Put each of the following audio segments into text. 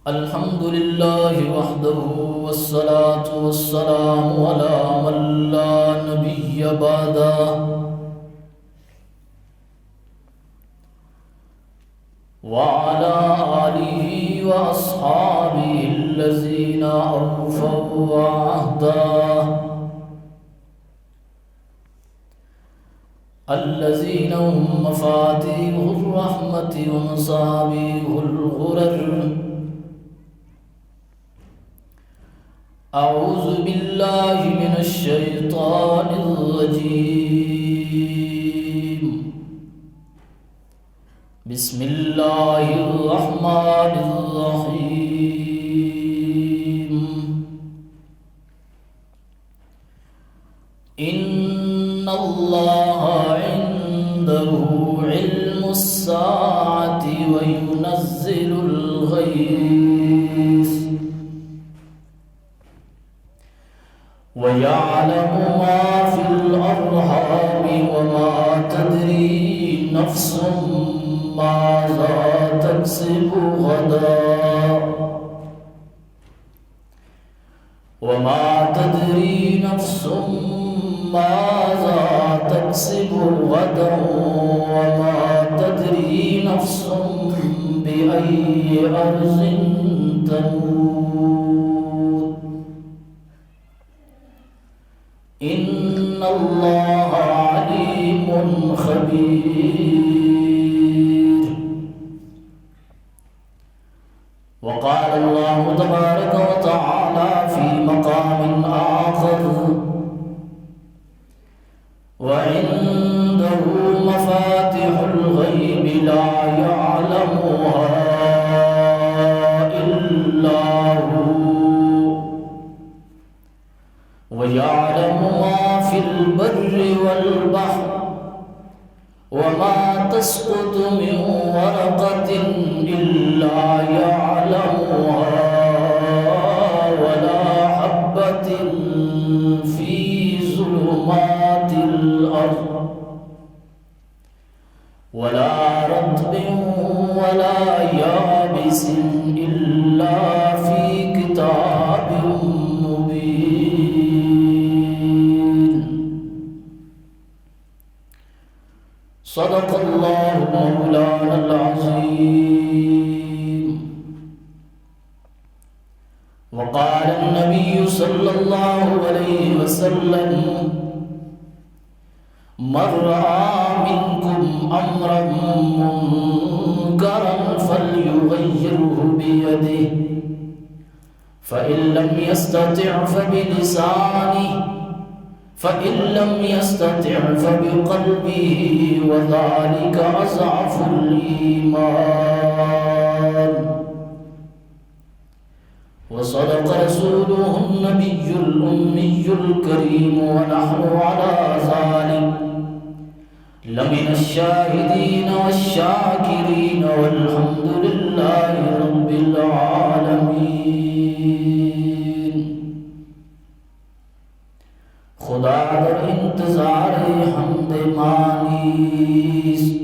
الحمد لله وحده والصلاة والسلام على من لا نبي بعده وعلى آله وأصحابه الذين أوفوا عهده الذين هم مفاتيح الرحمة ومصابيح الغرر. أعوذ بالله من الشيطان الرجيم. بسم الله الرحمن الرحيم. إن الله عنده علم الساعة وينزل الغيث ويعلم ما في الأرحام وما تدري نفس ماذا تكسب غدا وما تدري نفس ماذا تكسب غدا وما تدري نفس بأي أرض تموت. إن الله عليم خبير. وقال الله تبارك وتعالى في مقام آخر: وعنده مفاتح الغيب لا يعلمها إلا هو ويعلم ما في البر والبحر وما تسقط من ورقة إلا يعلمها ولا حبة في ظلمات الأرض ولا رطب ولا يابس إلا في كتاب مبين. صدق الله مولانا العظيم. وقال النبي صلى الله عليه وسلم: من رأى منكم أمرا منكرا فليغيره بيده فإن لم يستطع فبلسانه فإن لم يستطع فبقلبه وذلك أضعف الإيمان. وصدق رسوله النبي الأمي الكريم ونحن على ذلك لمن الشاهدين والشاكرين والحمد لله رب العالمين. خدا در انتظار حمد مانیست،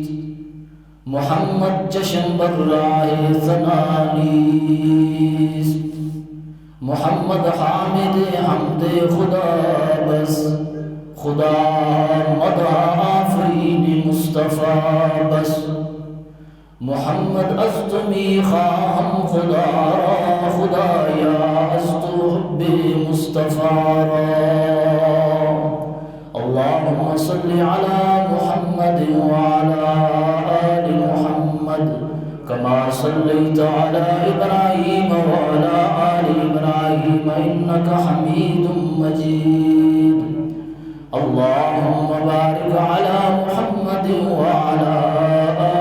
محمد چشم بر راہ ثنانیست. محمد حامد حمد خدا بس، خدا مدح آفرین مصطفیٰ بس. محمد از تمی خواہم خدا را، خدایا از تو حب مصطفیٰ را. اللهم صل على محمد وعلى آل محمد كما صليت على إبراهيم وعلى آل إبراهيم إنك حميد مجيد. اللهم بارك على محمد وعلى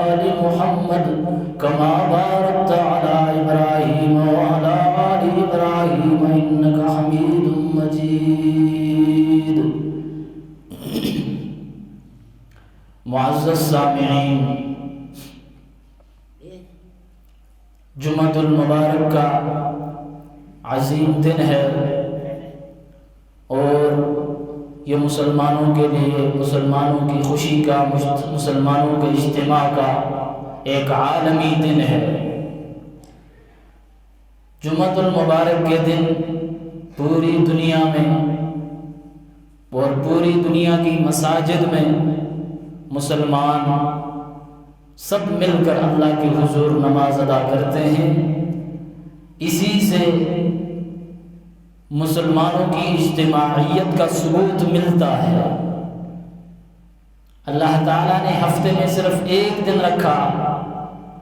آل محمد كما باركت على إبراهيم وعلى آل إبراهيم إنك حميد مجيد. معزز سامعین، جمعۃ المبارک کا عظیم دن ہے اور یہ مسلمانوں کے لیے، مسلمانوں کی خوشی کا، مسلمانوں کے اجتماع کا ایک عالمی دن ہے. جمعۃ المبارک کے دن پوری دنیا میں اور پوری دنیا کی مساجد میں مسلمان سب مل کر اللہ کے حضور نماز ادا کرتے ہیں۔ اسی سے مسلمانوں کی اجتماعیت کا ثبوت ملتا ہے۔ اللہ تعالیٰ نے ہفتے میں صرف ایک دن رکھا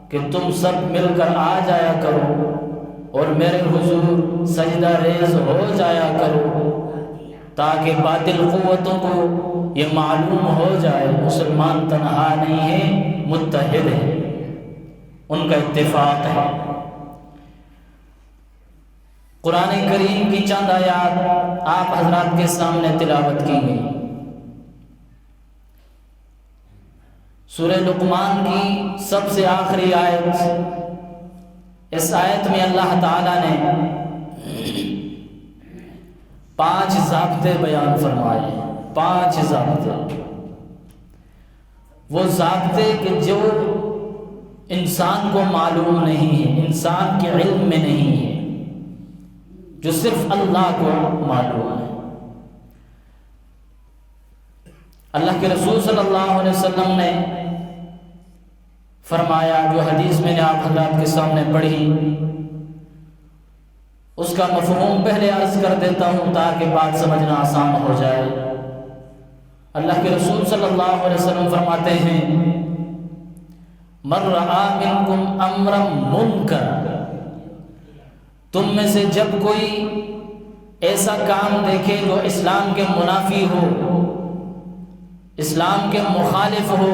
کہ تم سب مل کر آ جایا کرو اور میرے حضور سجدہ ریز ہو جایا کرو، تاکہ باطل قوتوں کو یہ معلوم ہو جائے مسلمان تنہا نہیں ہے، متحد ہے، ان کا اتفاق ہے۔ قرآن کریم کی چند آیات آپ حضرات کے سامنے تلاوت کی گئی۔ سورہ لقمان کی سب سے آخری آیت، اس آیت میں اللہ تعالیٰ نے 5 ضابطے بیان فرمائے۔ 5 ضابطے، وہ ضابطے کہ جو انسان کو معلوم نہیں ہے، انسان کے علم میں نہیں ہے، جو صرف اللہ کو معلوم ہے۔ اللہ کے رسول صلی اللہ علیہ وسلم نے فرمایا، جو حدیث میں نے آپ حضرات کے سامنے پڑھی، اس کا مفہوم پہلے عرض کر دیتا ہوں تاکہ بات سمجھنا آسان ہو جائے۔ اللہ کے رسول صلی اللہ علیہ وسلم فرماتے ہیں، من رآ منکم امرا منکرا، تم میں سے جب کوئی ایسا کام دیکھے جو اسلام کے منافی ہو، اسلام کے مخالف ہو،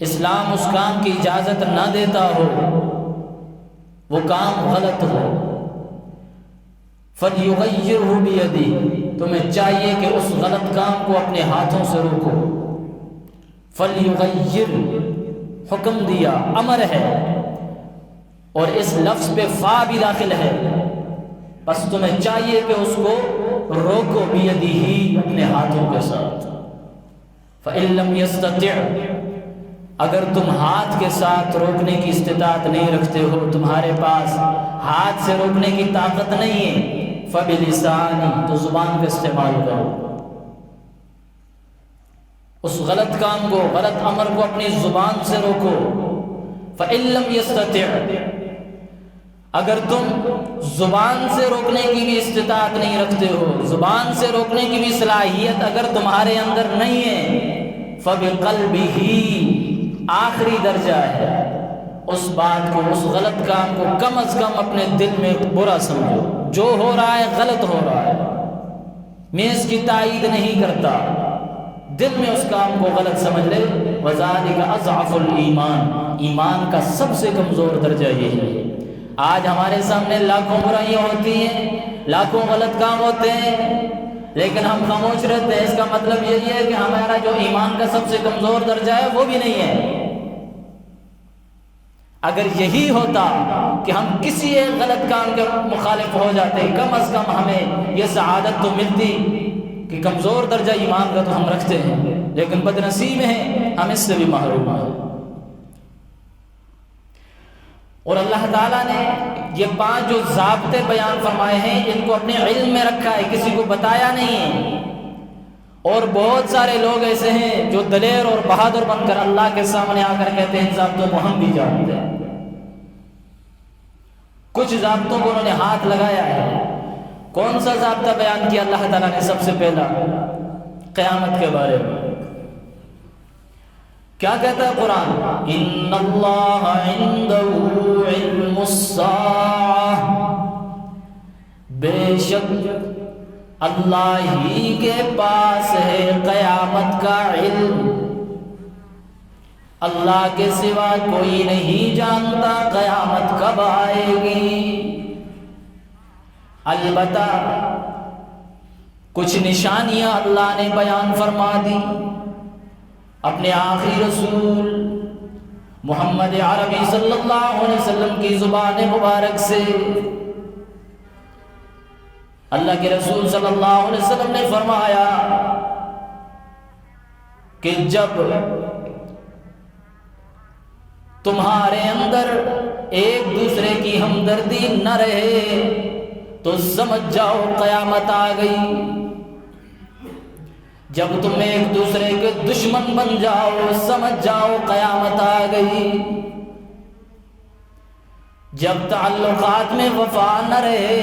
اسلام اس کام کی اجازت نہ دیتا ہو، وہ کام غلط ہو، فَلْيُغَيِّرْهُ بِيَدِهِ، تمہیں چاہیے کہ اس غلط کام کو اپنے ہاتھوں سے روکو۔ فَلْيُغَيِّرْ، حکم دیا، امر ہے، اور اس لفظ پہ فا بھی داخل ہے، بس تمہیں چاہیے کہ اس کو روکو، بِيَدِهِ، اپنے ہاتھوں کے ساتھ۔ فَإِن لَمْ يَسْتَطِعْ، اگر تم ہاتھ کے ساتھ روکنے کی استطاعت نہیں رکھتے ہو، تمہارے پاس ہاتھ سے روکنے کی طاقت نہیں ہے، فَبِلِسَانِ، تو زبان کا استعمال کرو، اس غلط کام کو، غلط امر کو اپنی زبان سے روکو۔ فَإِن لَمْ يَسْتَطِعْ، اگر تم زبان سے روکنے کی بھی استطاعت نہیں رکھتے ہو، زبان سے روکنے کی بھی صلاحیت اگر تمہارے اندر نہیں ہے، فَبِقَلْبِهِ، آخری درجہ ہے، اس بات کو، اس غلط کام کو کم از کم اپنے دل میں برا سمجھو، جو ہو رہا ہے غلط ہو رہا ہے، میں اس کی تائید نہیں کرتا، دل میں اس کام کو غلط سمجھ لے۔ وَذَلِكَ أَضْعَفُ الْإِيمَانِ، ایمان کا سب سے کمزور درجہ یہی ہے۔ آج ہمارے سامنے لاکھوں برائیاں ہوتی ہیں، لاکھوں غلط کام ہوتے ہیں، لیکن ہم خاموش رہتے ہیں، اس کا مطلب یہی ہے کہ ہمارا جو ایمان کا سب سے کمزور درجہ ہے وہ بھی نہیں ہے۔ اگر یہی ہوتا کہ ہم کسی ایک غلط کام کے مخالف ہو جاتے، کم از کم ہمیں یہ سعادت تو ملتی کہ کمزور درجہ ایمان کا تو ہم رکھتے ہیں، لیکن بدنصیب ہیں، ہم اس سے بھی محروم ہیں۔ اور اللہ تعالیٰ نے یہ 5 جو ضابطے بیان فرمائے ہیں، ان کو اپنے علم میں رکھا ہے، کسی کو بتایا نہیں ہے۔ اور بہت سارے لوگ ایسے ہیں جو دلیر اور بہادر بن کر اللہ کے سامنے آ کر کہتے ہیں ان ضابطوں کو ہم بھی جانتے ہیں۔ کچھ ضابطوں کو انہوں نے ہاتھ لگایا ہے۔ کون سا ضابطہ بیان کیا اللہ تعالیٰ نے سب سے پہلا؟ قیامت کے بارے میں کیا کہتا ہے قرآن؟ ان اللہ عنده علم الساعہ، بے شک اللہ ہی کے پاس ہے قیامت کا علم، اللہ کے سوا کوئی نہیں جانتا قیامت کب آئے گی۔ البتہ کچھ نشانیاں اللہ نے بیان فرما دی اپنے آخری رسول محمد عربی صلی اللہ علیہ وسلم کی زبان مبارک سے۔ اللہ کے رسول صلی اللہ علیہ وسلم نے فرمایا کہ جب تمہارے اندر ایک دوسرے کی ہمدردی نہ رہے تو سمجھ جاؤ قیامت آ گئی۔ جب تم ایک دوسرے کے دشمن بن جاؤ سمجھ جاؤ قیامت آ گئی۔ جب تعلقات میں وفا نہ رہے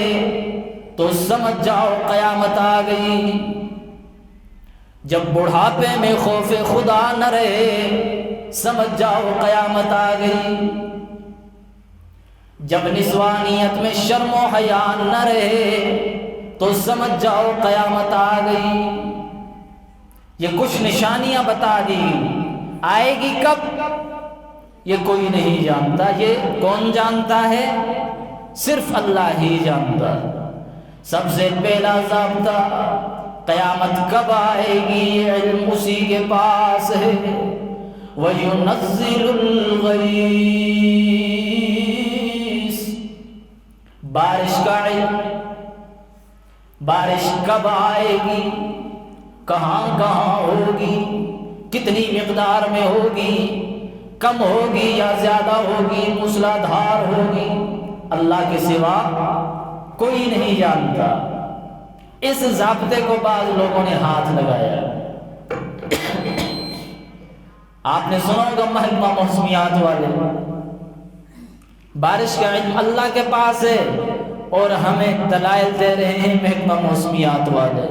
تو سمجھ جاؤ قیامت آ گئی۔ جب بڑھاپے میں خوف خدا نہ رہے سمجھ جاؤ قیامت آ گئی۔ جب نسوانیت میں شرم و حیا نہ رہے تو سمجھ جاؤ قیامت آ گئی۔ یہ کچھ نشانیاں بتا دی، آئے گی کب یہ کوئی نہیں جانتا۔ یہ کون جانتا ہے؟ صرف اللہ ہی جانتا ہے۔ سب سے پہلا ضابطہ قیامت کب آئے گی علم اسی کے پاس ہے۔ وَيُنَزِّلُ الْغَيْثَ، بارش کا علم، بارش کب آئے گی، کہاں کہاں ہوگی، کتنی مقدار میں ہوگی، کم ہوگی یا زیادہ ہوگی، موسلادھار ہوگی، اللہ کے سوا کوئی نہیں جانتا۔ اس ضابطے کو بعض لوگوں نے ہاتھ لگایا۔ آپ نے سنا ہوگا محکمہ موسمیات والے، بارش کا علم اللہ کے پاس ہے اور ہمیں دلائل دے رہے ہیں محکمہ موسمیات والے۔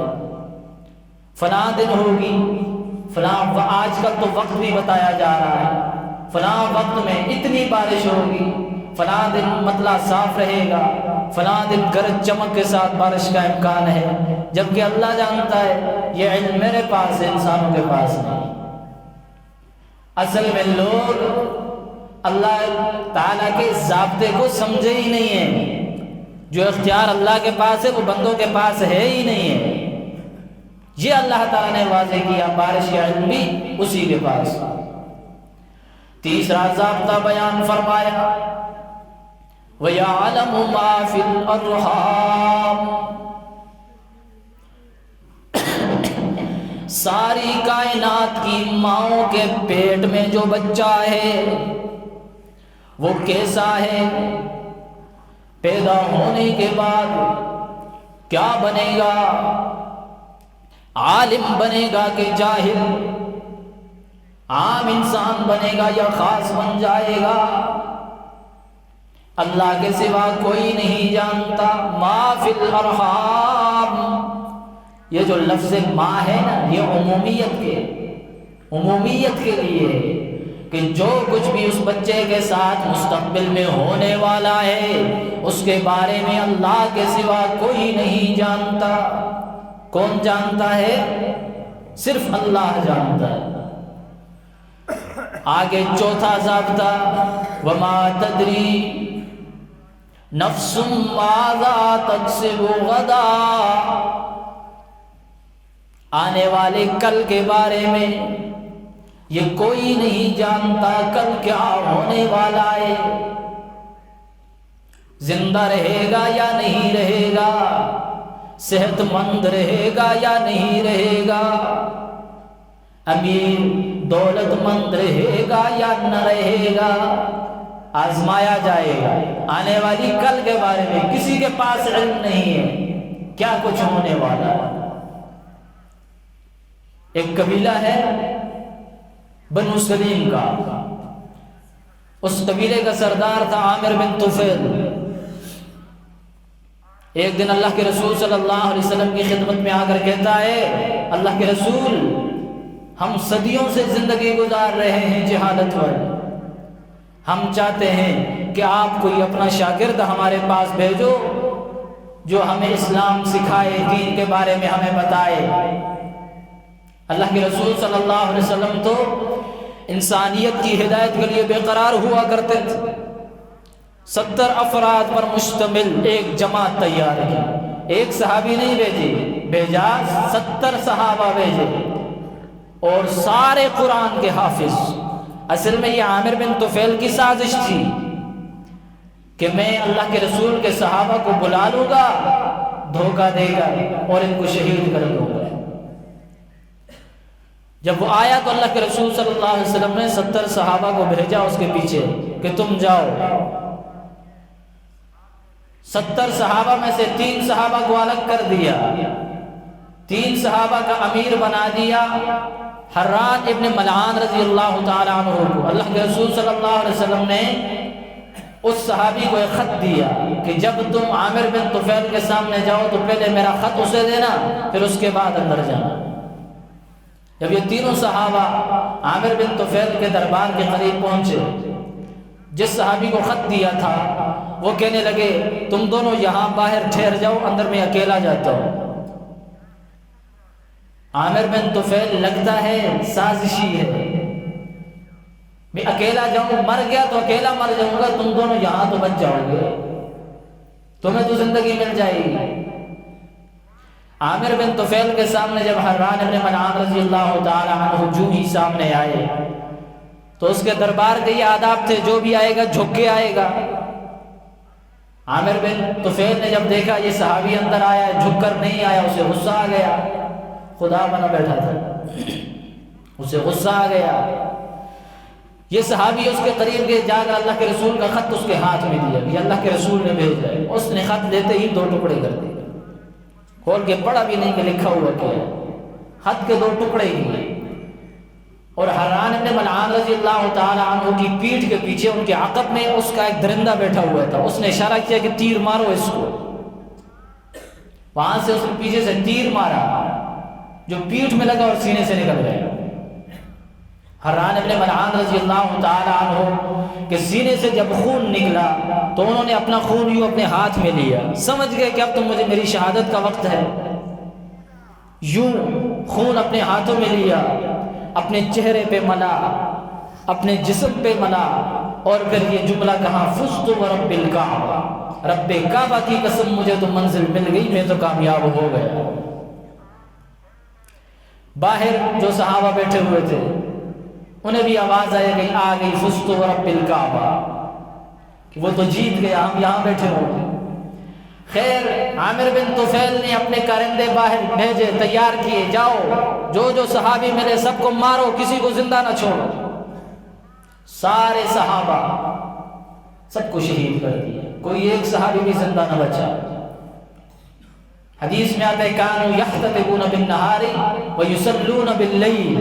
فلاں دن ہوگی، فلاں آج کل تو وقت بھی بتایا جا رہا ہے، فلاں وقت میں اتنی بارش ہوگی، فلاں دن مطلع صاف رہے گا، فلاں دن گرج چمک کے ساتھ بارش کا امکان ہے، جبکہ اللہ جانتا ہے یہ علم میرے پاس ہے، انسانوں کے پاس نہیں۔ اصل میں لوگ اللہ تعالیٰ کے ضابطے کو سمجھے ہی نہیں ہیں۔ جو اختیار اللہ کے پاس ہے وہ بندوں کے پاس ہے ہی نہیں ہے۔ یہ اللہ تعالیٰ نے واضح کیا، بارش کا علم بھی اسی کے پاس۔ تیسرا ضابطہ بیان فرمایا، وَيَعْلَمُ مَا فِي الْأَرْحَامِ، ساری کائنات کی ماؤں کے پیٹ میں جو بچہ ہے وہ کیسا ہے، پیدا ہونے کے بعد کیا بنے گا، عالم بنے گا کہ جاہل، عام انسان بنے گا یا خاص بن جائے گا، اللہ کے سوا کوئی نہیں جانتا۔ ما فی الارحام، یہ جو لفظ ماں ہے نا، یہ عمومیت کے لیے ہے کہ جو کچھ بھی اس بچے کے ساتھ مستقبل میں ہونے والا ہے اس کے بارے میں اللہ کے سوا کوئی نہیں جانتا۔ کون جانتا ہے؟ صرف اللہ جانتا ہے۔ آگے چوتھا ضابطہ، وما تدری نفس ماذا تکسب غدا، آنے والے کل کے بارے میں یہ کوئی نہیں جانتا کل کیا ہونے والا ہے، زندہ رہے گا یا نہیں رہے گا، صحت مند رہے گا یا نہیں رہے گا، امیر دولت مند رہے گا یا نہ رہے گا، آزمایا جائے گا۔ آنے والی کل کے بارے میں کسی کے پاس علم نہیں ہے کیا کچھ ہونے والا ہے۔ ایک قبیلہ ہے بنو سلیم کا، اس قبیلے کا سردار تھا عامر بن طفیل۔ ایک دن اللہ کے رسول صلی اللہ علیہ وسلم کی خدمت میں آ کر کہتا ہے، اللہ کے رسول ہم صدیوں سے زندگی گزار رہے ہیں جہالت پر، ہم چاہتے ہیں کہ آپ کوئی اپنا شاگرد ہمارے پاس بھیجو جو ہمیں اسلام سکھائے، دین کے بارے میں ہمیں بتائے۔ اللہ کے رسول صلی اللہ علیہ وسلم تو انسانیت کی ہدایت کے لیے بے قرار ہوا کرتے تھے۔ 70 افراد پر مشتمل ایک جماعت تیار کی، ایک صحابی نہیں بھیجا 70 صحابہ بھیجے اور سارے قرآن کے حافظ۔ اصل میں یہ عامر بن طفیل کی سازش تھی کہ میں اللہ کے رسول کے صحابہ کو بلا لوں گا، دھوکہ دے گا اور ان کو شہید کر دوں گا۔ جب وہ آیا تو اللہ کے رسول صلی اللہ علیہ وسلم نے 70 صحابہ کو بھیجا اس کے پیچھے کہ تم جاؤ 70 صحابہ میں سے 3 صحابہ کو الگ کر دیا، 3 صحابہ کا امیر بنا دیا حران ابن ملعان رضی اللہ تعالیٰ عنہ کو۔ اللہ کے رسول صلی اللہ علیہ وسلم نے اس صحابی کو ایک خط دیا کہ جب تم عامر بن طفیل کے سامنے جاؤ تو پہلے میرا خط اسے دینا، پھر اس کے بعد اندر جانا۔ جب یہ تینوں صحابہ عامر بن طفیل کے دربار کے قریب پہنچے، جس صحابی کو خط دیا تھا وہ کہنے لگے تم دونوں یہاں باہر ٹھہر جاؤ، اندر میں اکیلا جاتا ہوں۔ عامر بن طفیل لگتا ہے سازشی ہے، میں اکیلا جاؤں، مر گیا تو اکیلا مر جاؤں گا، تم دونوں یہاں تو بچ جاؤ گے، تمہیں تو زندگی مل جائے گی۔ عامر بن طفیل کے سامنے جب حران ابن ملعان رضی اللہ تعالی عنہ جو ہی سامنے آئے تو اس کے دربار کے یہ آداب تھے، جو بھی آئے گا جھک کے آئے گا۔ عامر بن طفیل نے جب دیکھا یہ صحابی اندر آیا ہے، جھک کر نہیں آیا، اسے غصہ آ گیا، خدا بنا بیٹھا تھا، اسے غصہ آ گیا۔ یہ صحابی اس کے قریب کے جا کر اللہ کے رسول کا خط اس کے ہاتھ میں دیا، یہ اللہ کے رسول نے بھیجا ہے۔ اس نے خط لیتے ہی 2 ٹکڑے کر دیے، کھول کے پڑھا بھی نہیں کہ لکھا ہوا کیا ہے، خط کے 2 ٹکڑے ہی۔ اور حران ابن ملعان رضی اللہ تعالی عنہ کی پیٹھ کے پیچھے ان کے عقب میں اس کا ایک درندہ بیٹھا ہوا تھا، اس نے اشارہ کیا کہ تیر مارو اس کو۔ وہاں سے اس نے پیچھے سے تیر مارا جو پیٹھ میں لگا اور سینے سے نکل گیا۔ حران ابن ملعان رضی اللہ تعالی عنہ کے سینے سے جب خون نکلا تو انہوں نے اپنا خون یوں اپنے ہاتھ میں لیا، سمجھ گئے کہ اب تو مجھے میری شہادت کا وقت ہے۔ یوں خون اپنے ہاتھوں میں لیا، اپنے چہرے پہ ملا، اپنے جسم پہ ملا، اور پھر یہ جملہ کہا فزت ورب الکعبہ، رب کعبہ کی قسم مجھے تو منزل مل گئی، میں تو کامیاب ہو گیا۔ باہر جو صحابہ بیٹھے ہوئے تھے انہیں بھی آواز آئے گئی، آ گئی فزت ورب الکعبہ، کہ وہ تو جیت گیا، ہم یہاں بیٹھے ہوں۔ خیر عامر بن طفیل نے اپنے کارندے باہر بھیجے، تیار کیے، جاؤ جو صحابی ملے سب کو مارو، کسی کو زندہ نہ چھوڑو۔ سارے صحابہ سب کو شہید کر دیا، کوئی ایک صحابی بھی زندہ نہ بچا۔ حدیث میں آتا ہے کانوا یحتطبون بالنہار ویصلون باللیل،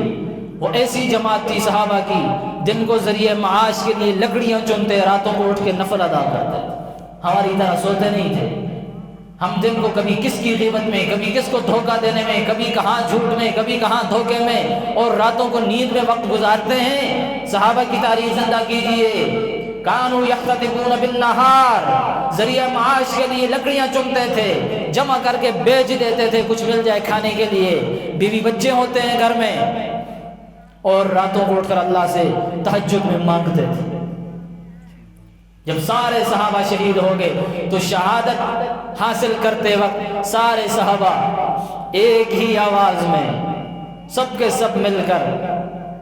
وہ ایسی جماعت تھی صحابہ کی دن کو ذریعہ معاش کے لیے لکڑیاں چنتے، راتوں کو اٹھ کے نفل ادا کرتے، ہماری طرح سوتے نہیں تھے۔ ہم دن کو کبھی کس کی غیبت میں، کبھی کس کو دھوکہ دینے میں، کبھی کہاں جھوٹ میں، کبھی کہاں دھوکے میں، اور راتوں کو نیند میں وقت گزارتے ہیں۔ صحابہ کی تاریخ زندہ کیجئے، کانوا یحتطبون بالنہار، ذریعہ معاش کے لیے لکڑیاں چنتے تھے، جمع کر کے بیچ دیتے تھے، کچھ مل جائے کھانے کے لیے، بیوی بچے ہوتے ہیں گھر میں، اور راتوں کو اٹھ کر اللہ سے تہجد میں مانگتے تھے۔ جب سارے صحابہ شہید ہو گئے تو شہادت حاصل کرتے وقت سارے صحابہ ایک ہی آواز میں سب کے سب مل کر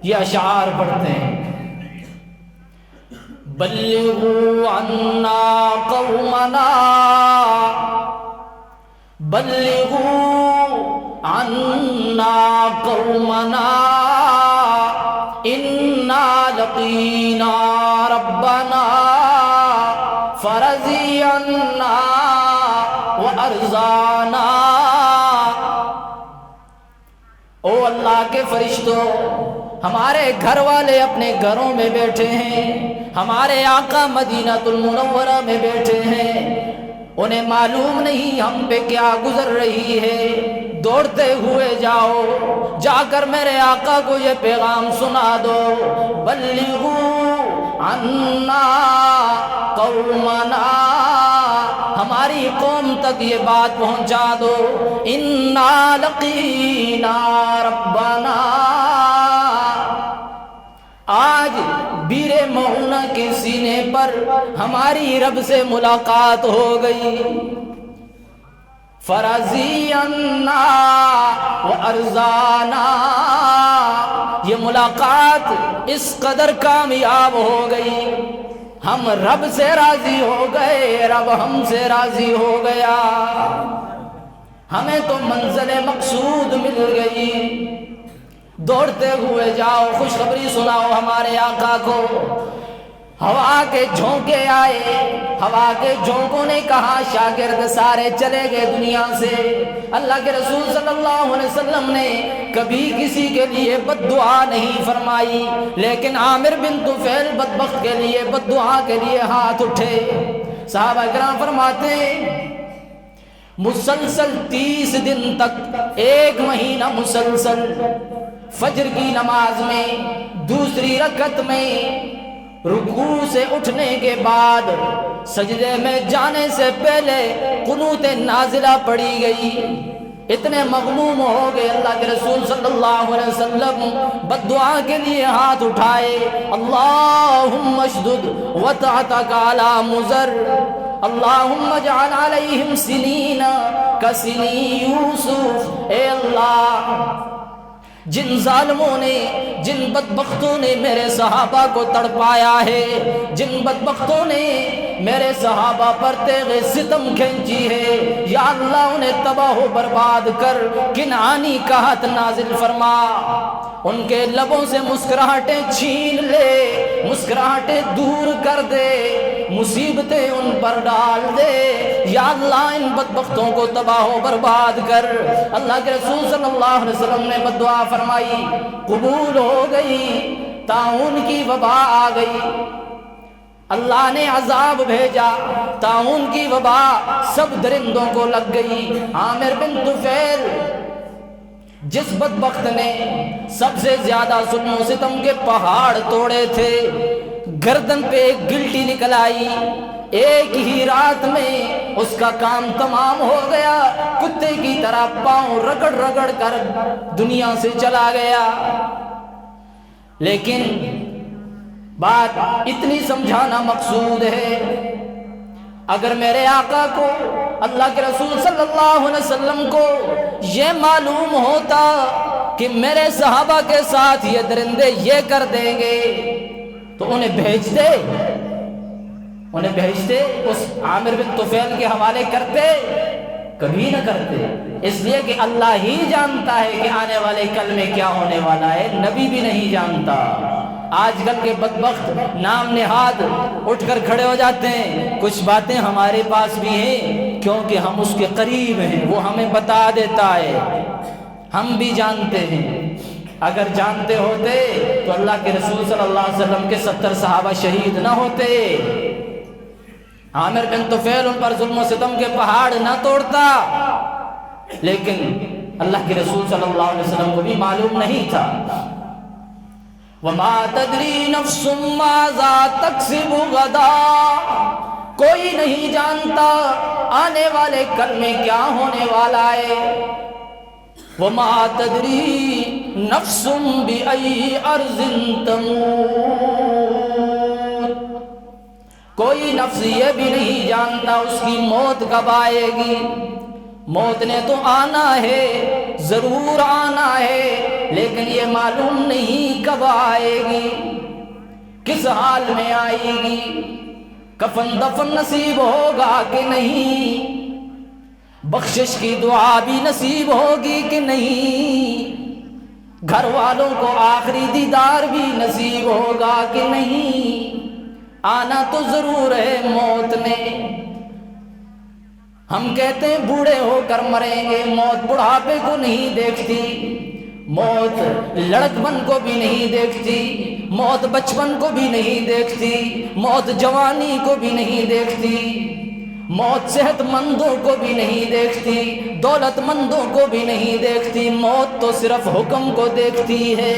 یہ اشعار پڑھتے ہیں، بلغوا عنا قومنا، بلغوا عنا قومنا، انا لقینا ربنا فرضی عنا وارضانا۔ او اللہ کے فرشتوں، ہمارے گھر والے اپنے گھروں میں بیٹھے ہیں، ہمارے آقا مدینہ المنورہ میں بیٹھے ہیں، انہیں معلوم نہیں ہم پہ کیا گزر رہی ہے، دوڑتے ہوئے جاؤ، جا کر میرے آقا کو یہ پیغام سنا دو، بلغوا عنا قومنا، ہماری قوم تک یہ بات پہنچا دو، انا لقینا ربنا۔ آج بیر معونہ کے سینے پر ہماری رب سے ملاقات ہو گئی، فرضی عنا وارضانا، یہ ملاقات اس قدر کامیاب ہو گئی، ہم رب سے راضی ہو گئے، رب ہم سے راضی ہو گیا، ہمیں تو منزل مقصود مل گئی۔ دوڑتے ہوئے جاؤ، خوشخبری سناؤ ہمارے آقا کو، ہوا کے جھونکے آئے، ہوا کے جھونکوں نے کہا شاگرد سارے چلے گئے دنیا سے۔ اللہ کے رسول صلی اللہ علیہ وسلم نے کبھی کسی کے لیے بد دعا نہیں فرمائی، لیکن عامر بن طفیل بدبخت کے لیے بد دعا کے لیے ہاتھ اٹھے۔ صحابہ کرام فرماتے مسلسل 30 دن تک، 1 مہینہ مسلسل، فجر کی نماز میں دوسری رکعت میں رکوع سے اٹھنے کے بعد سجدے میں جانے سے پہلے قنوت نازلہ پڑھی گئی۔ اتنے مغموم ہو گئے، اللہ کے رسول صلی اللہ علیہ وسلم بد دعا کے لیے ہاتھ اٹھائے، اللہم اشدد وطأتک علی مضر، اللہم اجعل علیہم سنین کسنی یوسف۔ اے اللہ، جن ظالموں نے، جن بدبختوں نے میرے صحابہ کو تڑپایا ہے، جن بدبختوں نے میرے صحابہ پر تیغ ستم کھینچی ہے، یا اللہ انہیں تباہ و برباد کر، کنعانی کا ہاتھ نازل فرما، ان کے لبوں سے مسکراہٹیں چھین لے، مسکراہٹیں دور کر دے، مصیبتیں ان پر ڈال دے، یا اللہ ان بدبختوں کو تباہ و برباد کر۔ اللہ کے رسول صلی اللہ علیہ وسلم نے بد دعا فرمائی، قبول ہو گئی۔ طاعون کی وبا آ گئی، اللہ نے عذاب بھیجا، طاعون کی وبا سب درندوں کو لگ گئی۔ عامر بن طفیل، جس بدبخت نے سب سے زیادہ ظلم و ستم کے پہاڑ توڑے تھے، گردن پہ ایک گلٹی نکل آئی، ایک ہی رات میں اس کا کام تمام ہو گیا، کتے کی طرح پاؤں رگڑ رگڑ کر دنیا سے چلا گیا۔ لیکن بات اتنی سمجھانا مقصود ہے، اگر میرے آقا کو، اللہ کے رسول صلی اللہ علیہ وسلم کو یہ معلوم ہوتا کہ میرے صحابہ کے ساتھ یہ درندے یہ کر دیں گے تو انہیں بھیجتے اس عامر بن طفیل کے حوالے کرتے؟ کبھی نہ کرتے، اس لیے کہ اللہ ہی جانتا ہے کہ آنے والے کل میں کیا ہونے والا ہے، نبی بھی نہیں جانتا۔ آج کل کے بدبخت نام نہاد اٹھ کر کھڑے ہو جاتے ہیں، کچھ باتیں ہمارے پاس بھی ہیں کیونکہ ہم اس کے قریب ہیں، وہ ہمیں بتا دیتا ہے، ہم بھی جانتے ہیں۔ اگر جانتے ہوتے تو اللہ کے رسول صلی اللہ علیہ وسلم کے 70 صحابہ شہید نہ ہوتے، عامر بن طفیل ان پر ظلم و ستم کے پہاڑ نہ توڑتا، لیکن اللہ کے رسول صلی اللہ علیہ وسلم کو بھی معلوم نہیں تھا۔ وَمَا تَدْرِي نَفْسٌ مَاذَا تَكْسِبُ غَدًا، کوئی نہیں جانتا آنے والے کل میں کیا ہونے والا ہے۔ وَمَا تَدْرِي نَفْسٌ بِأَيِّ أَرْضٍ تَمُوتُ، کوئی نفس یہ بھی نہیں جانتا اس کی موت کب آئے گی۔ موت نے تو آنا ہے، ضرور آنا ہے، لیکن یہ معلوم نہیں کب آئے گی، کس حال میں آئے گی، کفن دفن نصیب ہوگا کہ نہیں، بخشش کی دعا بھی نصیب ہوگی کہ نہیں، گھر والوں کو آخری دیدار بھی نصیب ہوگا کہ نہیں۔ آنا تو ضرور ہے موت نے، ہم کہتے ہیں بوڑھے ہو کر مریں گے، موت بڑھاپے کو نہیں دیکھتی، موت لڑکپن کو بھی نہیں دیکھتی، موت بچپن کو بھی نہیں دیکھتی، موت جوانی کو بھی نہیں دیکھتی، موت صحت مندوں کو بھی نہیں دیکھتی، دولت مندوں کو بھی نہیں دیکھتی، موت تو صرف حکم کو دیکھتی ہے۔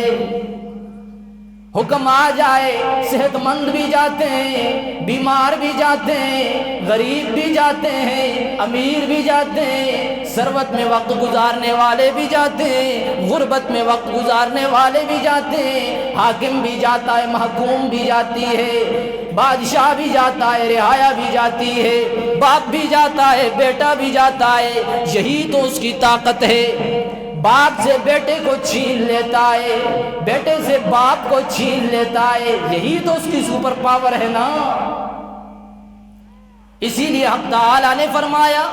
حکم آ جائے صحت مند بھی جاتے ہیں، بیمار بھی جاتے ہیں، غریب بھی جاتے ہیں، امیر بھی جاتے ہیں، ثروت میں وقت گزارنے والے بھی جاتے ہیں، غربت میں وقت گزارنے والے بھی جاتے ہیں، حاکم بھی جاتا ہے، محکوم بھی جاتی ہے، بادشاہ بھی جاتا ہے، رعایا بھی جاتی ہے، باپ بھی جاتا ہے، بیٹا بھی جاتا ہے، یہی تو اس کی طاقت ہے۔ باپ سے بیٹے کو چھین لیتا ہے، بیٹے سے باپ کو چھین لیتا ہے، یہی تو اس کی سپر پاور ہے نا۔ اسی لیے حق تعالیٰ نے فرمایا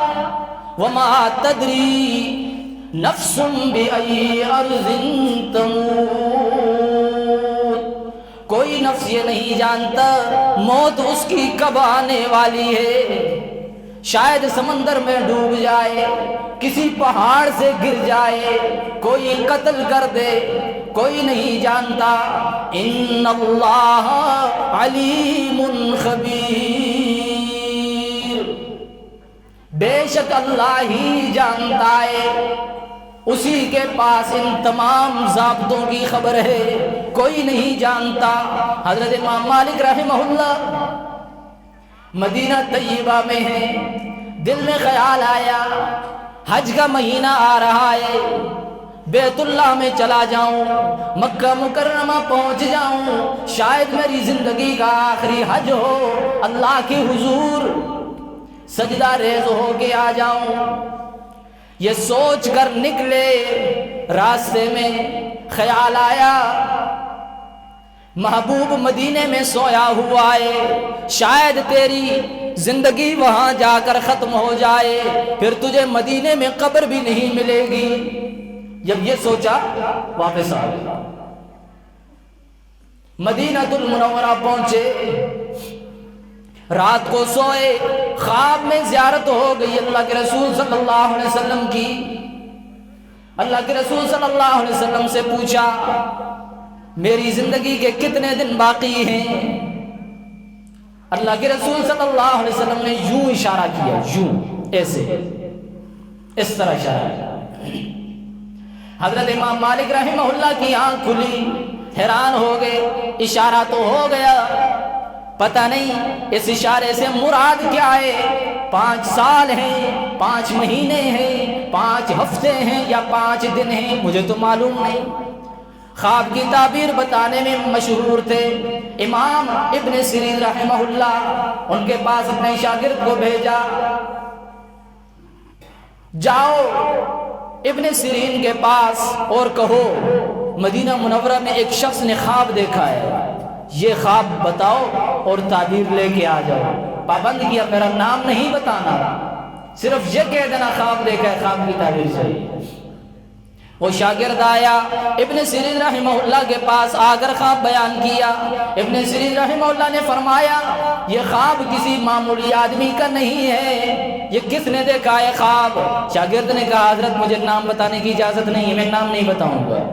وَمَا تَدْرِي نَفْسٌ بِأَيِّ أَرْضٍ تَمُوتُ، کوئی نفس یہ نہیں جانتا موت اس کی کب آنے والی ہے، شاید سمندر میں ڈوب جائے، کسی پہاڑ سے گر جائے، کوئی قتل کر دے، کوئی نہیں جانتا۔ ان اللہ علیم خبیر، بے شک اللہ ہی جانتا ہے، اسی کے پاس ان تمام ضابطوں کی خبر ہے، کوئی نہیں جانتا۔ حضرت امام مالک رحمہ اللہ مدینہ طیبہ میں ہیں، دل میں خیال آیا حج کا مہینہ آ رہا ہے، بیت اللہ میں چلا جاؤں، مکہ مکرمہ پہنچ جاؤں، شاید میری زندگی کا آخری حج ہو، اللہ کے حضور سجدہ ریز ہو کے آ جاؤں۔ یہ سوچ کر نکلے، راستے میں خیال آیا محبوب مدینے میں سویا ہوا ہے، شاید تیری زندگی وہاں جا کر ختم ہو جائے، پھر تجھے مدینے میں قبر بھی نہیں ملے گی۔ جب یہ سوچا واپس آ گیا، مدینہ المنورہ پہنچے، رات کو سوئے، خواب میں زیارت ہو گئی اللہ کے رسول صلی اللہ علیہ وسلم کی۔ اللہ کے رسول صلی اللہ علیہ وسلم سے پوچھا میری زندگی کے کتنے دن باقی ہیں؟ اللہ کے رسول صلی اللہ علیہ وسلم نے یوں اشارہ کیا، یوں، ایسے، اس طرح اشارہ کیا۔ حضرت امام مالک رحمہ اللہ کی آنکھ کھلی، حیران ہو گئے، اشارہ تو ہو گیا، پتہ نہیں اس اشارے سے مراد کیا ہے، 5 سال ہیں، 5 مہینے ہیں، 5 ہفتے ہیں یا 5 دن ہیں، مجھے تو معلوم نہیں۔ خواب کی تعبیر بتانے میں مشہور تھے۔ امام ابن سیرین رحمہ اللہ ان کے پاس اپنے شاگرد کو بھیجا، جاؤ ابن سیرین کے پاس اور کہو مدینہ منورہ میں ایک شخص نے خواب دیکھا ہے، یہ خواب بتاؤ اور تعبیر لے کے آ جاؤ۔ پابند کیا میرا نام نہیں بتانا، صرف یہ کہہ دینا خواب دیکھا ہے، خواب کی تعبیر چاہیے۔ وہ شاگرد آیا، ابن سیرین رحمہ اللہ کے پاس آ کر خواب بیان کیا۔ ابن سیرین رحمہ اللہ نے فرمایا یہ خواب کسی معمولی آدمی کا نہیں ہے، یہ کس نے دیکھا ہے خواب؟ شاگرد نے کہا حضرت مجھے نام بتانے کی اجازت نہیں ہے، میں نام نہیں بتاؤں گا۔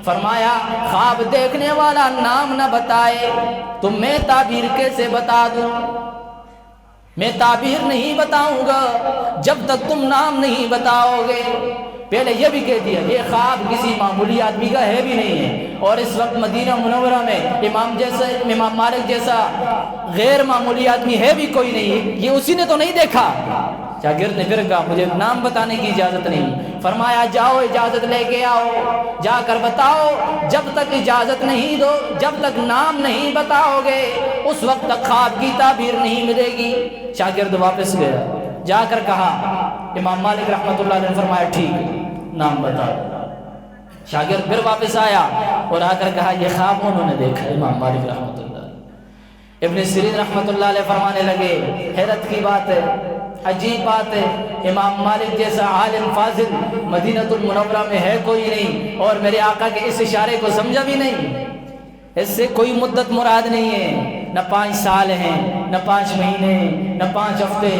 فرمایا خواب دیکھنے والا نام نہ بتائے تو میں تعبیر کیسے بتا دوں؟ میں تعبیر نہیں بتاؤں گا جب تک تم نام نہیں بتاؤ گے۔ پہلے یہ بھی کہہ دیا یہ خواب کسی معمولی آدمی کا ہے بھی نہیں ہے، اور اس وقت مدینہ منورہ میں امام مالک جیسا غیر معمولی آدمی ہے بھی کوئی نہیں، یہ اسی نے تو نہیں دیکھا۔ شاگرد نے پھر کہا مجھے نام بتانے کی اجازت نہیں۔ فرمایا جاؤ اجازت لے کے آؤ، جا کر بتاؤ، جب تک اجازت نہیں دو، جب تک نام نہیں بتاؤ گے اس وقت تک خواب کی تعبیر نہیں ملے گی۔ شاگرد واپس گیا، جا کر کہا امام مالک رحمۃ اللہ نے فرمایا ٹھیک ہے نام بتا۔ شاگرد پھر واپس آیا اور آ کر کہا یہ خواب انہوں نے دیکھا امام مالک رحمۃ اللہ۔ ابن سیرین رحمۃ اللہ علیہ فرمانے لگے حیرت کی بات ہے، عجیب بات ہے، امام مالک جیسا عالم فاضل مدینہ المنورہ میں ہے کوئی نہیں، اور میرے آقا کے اس اشارے کو سمجھا بھی نہیں۔ اس سے کوئی مدت مراد نہیں ہے، نہ 5 سال ہیں، نہ 5 مہینے، نہ 5 ہفتے۔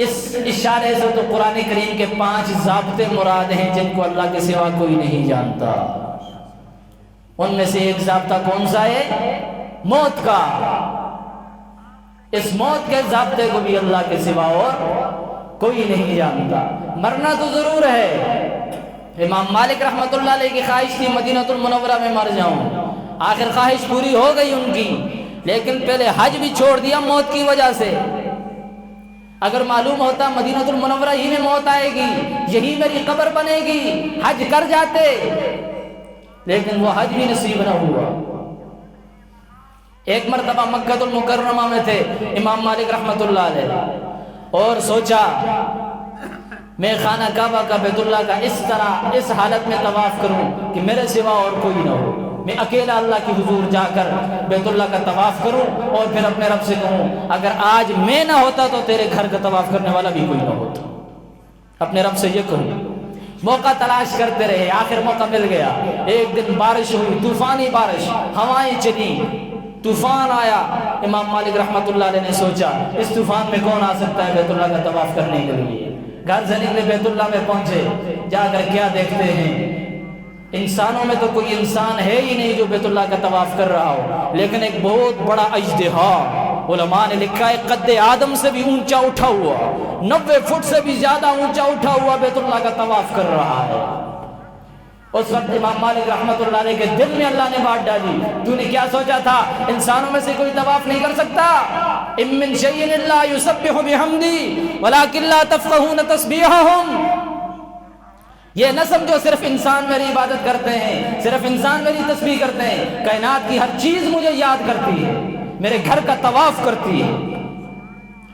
اس اشارے سے تو قرآن کریم کے 5 ضابطے مراد ہیں جن کو اللہ کے سوا کوئی نہیں جانتا۔ ان میں سے ایک ضابطہ کون سا ہے؟ موت کا۔ اس موت کے ضابطے کو بھی اللہ کے سوا اور کوئی نہیں جانتا۔ مرنا تو ضرور ہے، امام مالک رحمۃ اللہ علیہ کی خواہش تھی مدینہ المنورہ میں مر جاؤں، آخر خواہش پوری ہو گئی ان کی، لیکن پہلے حج بھی چھوڑ دیا موت کی وجہ سے۔ اگر معلوم ہوتا مدینہ المنورہ ہی میں موت آئے گی، یہی میری قبر بنے گی، حج کر جاتے، لیکن وہ حج بھی نصیب نہ ہوا۔ ایک مرتبہ مکہ المکرمہ میں تھے امام مالک رحمۃ اللہ علیہ، اور سوچا میں خانہ کعبہ کا بیت اللہ کا اس طرح اس حالت میں طواف کروں کہ میرے سوا اور کوئی نہ ہو، میں اکیلا اللہ کی حضور جا کر بیت اللہ کا طواف کروں اور پھر اپنے رب سے کہوں اگر آج میں نہ ہوتا تو تیرے گھر کا طواف کرنے والا بھی کوئی نہ ہوتا، اپنے رب سے یہ کہوں۔ موقع تلاش کرتے رہے، آخر موقع مل گیا۔ ایک دن بارش ہوئی، طوفانی بارش، ہوائیں چلی، طوفان آیا۔ امام مالک رحمۃ اللہ علیہ نے سوچا اس طوفان میں کون آ سکتا ہے بیت اللہ کا طواف کرنے کے لیے۔ گھر سے نکلے، بیت اللہ میں پہنچے، جا کر کیا دیکھتے ہیں، انسانوں میں تو کوئی انسان ہے ہی نہیں جو بیت اللہ کا طواف کر رہا ہو، لیکن ایک بہت بڑا اژدہا، علماء نے لکھا ہے قد آدم سے بھی اونچا اٹھا ہوا، 90 فٹ سے بھی زیادہ اونچا اٹھا ہوا بیت اللہ کا طواف کر رہا ہے۔ اس وقت امام مالک رحمۃ اللہ علیہ کے دل میں اللہ نے بات ڈالی، تو نے کیا سوچا تھا انسانوں میں سے کوئی طواف نہیں کر سکتا؟ اِن مِّن شَيْءٍ إِلَّا يُسَبِّحُ بِحَمْدِهِ وَلَٰكِن لَّا تَفْقَهُونَ تَسْبِيحَهُمْ۔ یہ نہ سمجھو صرف انسان میری عبادت کرتے ہیں، صرف انسان میری تسبیح کرتے ہیں، کائنات کی ہر چیز مجھے یاد کرتی ہے، میرے گھر کا طواف کرتی ہے،